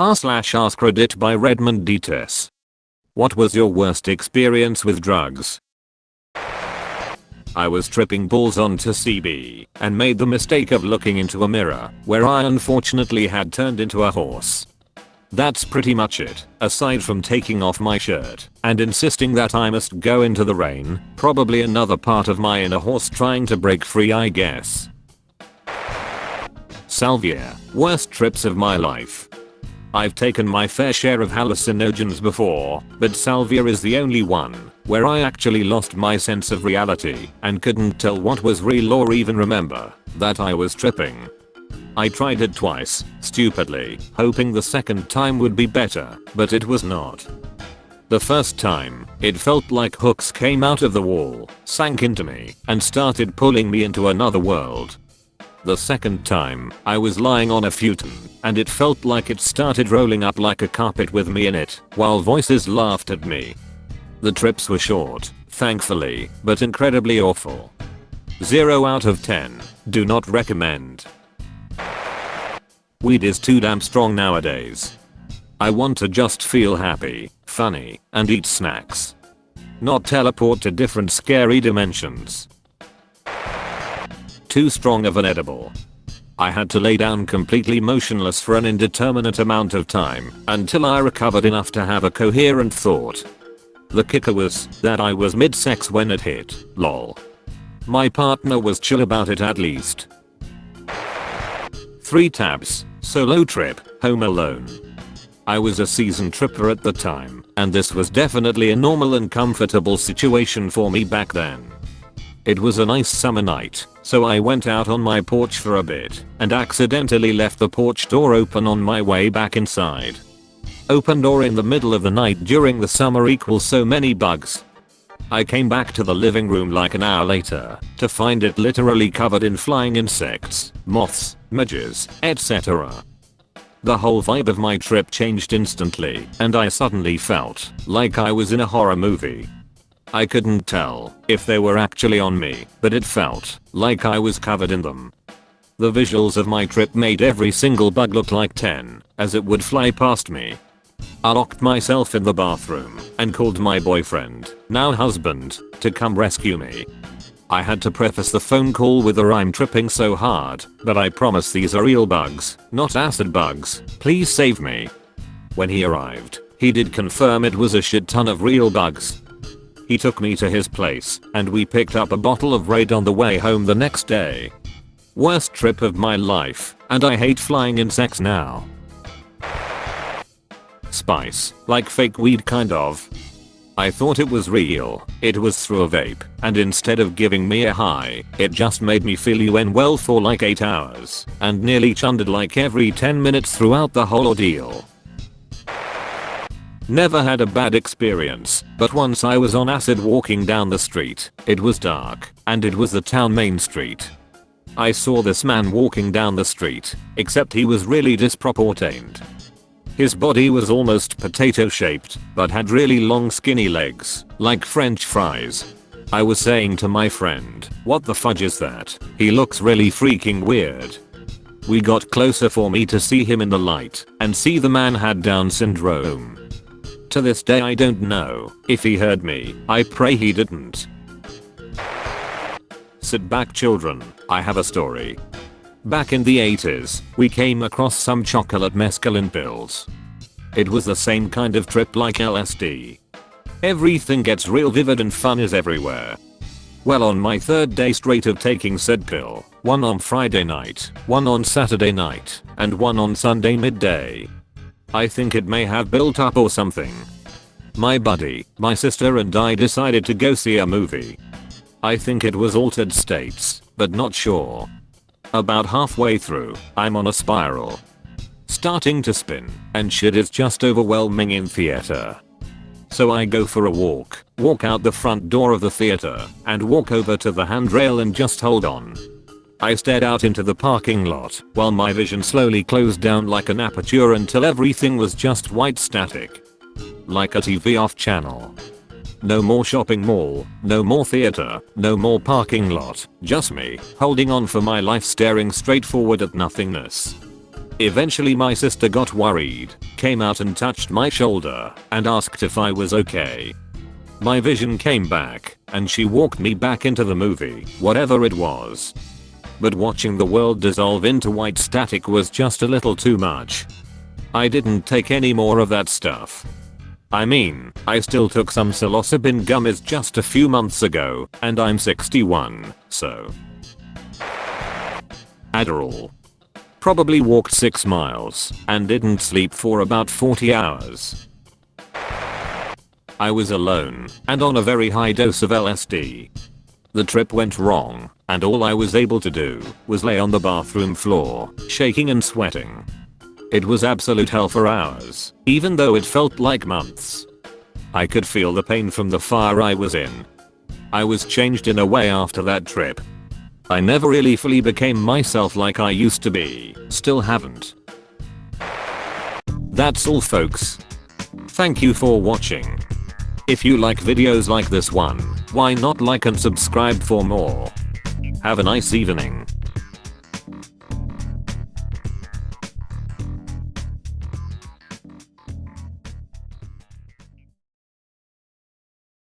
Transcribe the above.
r/AskReddit by Redmond Dts. What was your worst experience with drugs? I was tripping balls onto CB and made the mistake of looking into a mirror where I unfortunately had turned into a horse. That's pretty much it, aside from taking off my shirt and insisting that I must go into the rain, probably another part of my inner horse trying to break free, I guess. Salvia, worst trips of my life. I've taken my fair share of hallucinogens before, but salvia is the only one where I actually lost my sense of reality and couldn't tell what was real or even remember that I was tripping. I tried it twice, stupidly, hoping the second time would be better, but it was not. The first time, it felt like hooks came out of the wall, sank into me, and started pulling me into another world. The second time, I was lying on a futon, and it felt like it started rolling up like a carpet with me in it, while voices laughed at me. The trips were short, thankfully, but incredibly awful. 0 out of 10. Do not recommend. Weed is too damn strong nowadays. I want to just feel happy, funny, and eat snacks. Not teleport to different scary dimensions. Too strong of an edible. I had to lay down completely motionless for an indeterminate amount of time until I recovered enough to have a coherent thought. The kicker was that I was mid-sex when it hit, lol. My partner was chill about it at least. 3 tabs, solo trip, home alone. I was a seasoned tripper at the time, and this was definitely a normal and comfortable situation for me back then. It was a nice summer night, so I went out on my porch for a bit and accidentally left the porch door open on my way back inside. Open door in the middle of the night during the summer equals so many bugs. I came back to the living room like an hour later to find it literally covered in flying insects, moths, midges, etc. The whole vibe of my trip changed instantly, and I suddenly felt like I was in a horror movie. I couldn't tell if they were actually on me, but it felt like I was covered in them. The visuals of my trip made every single bug look like 10, as it would fly past me. I locked myself in the bathroom and called my boyfriend, now husband, to come rescue me. I had to preface the phone call with a "I'm tripping so hard, but I promise these are real bugs, not acid bugs, please save me." When he arrived, he did confirm it was a shit ton of real bugs. He took me to his place, and we picked up a bottle of Raid on the way home the next day. Worst trip of my life, and I hate flying insects now. Spice, like fake weed kind of. I thought it was real, it was through a vape, and instead of giving me a high, it just made me feel well for like 8 hours, and nearly chundered like every 10 minutes throughout the whole ordeal. Never had a bad experience, but once I was on acid walking down the street. It was dark, and it was the town main street. I saw this man walking down the street, except he was really disproportioned. His body was almost potato shaped, but had really long skinny legs, like French fries. I was saying to my friend, "What the fudge is that? He looks really freaking weird." We got closer for me to see him in the light, and see the man had Down syndrome. To this day I don't know if he heard me. I pray he didn't. Sit back children, I have a story. Back in the 80s, we came across some chocolate mescaline pills. It was the same kind of trip like LSD. Everything gets real vivid and fun is everywhere. Well, on my 3rd day straight of taking said pill, one on Friday night, one on Saturday night, and one on Sunday midday. I think it may have built up or something. My buddy, my sister and I decided to go see a movie. I think it was Altered States, but not sure. About halfway through, I'm on a spiral. Starting to spin, and shit is just overwhelming in theater. So I go for a walk out the front door of the theater, and walk over to the handrail and just hold on. I stared out into the parking lot while my vision slowly closed down like an aperture until everything was just white static. Like a TV off channel. No more shopping mall, no more theater, no more parking lot, just me, holding on for my life staring straight forward at nothingness. Eventually my sister got worried, came out and touched my shoulder, and asked if I was okay. My vision came back, and she walked me back into the movie, whatever it was. But watching the world dissolve into white static was just a little too much. I didn't take any more of that stuff. I mean, I still took some psilocybin gummies just a few months ago, and I'm 61, so. Adderall. Probably walked 6 miles, and didn't sleep for about 40 hours. I was alone, and on a very high dose of LSD. The trip went wrong, and all I was able to do was lay on the bathroom floor, shaking and sweating. It was absolute hell for hours, even though it felt like months. I could feel the pain from the fire I was in. I was changed in a way after that trip. I never really fully became myself like I used to be, still haven't. That's all folks. Thank you for watching. If you like videos like this one, why not like and subscribe for more? Have a nice evening.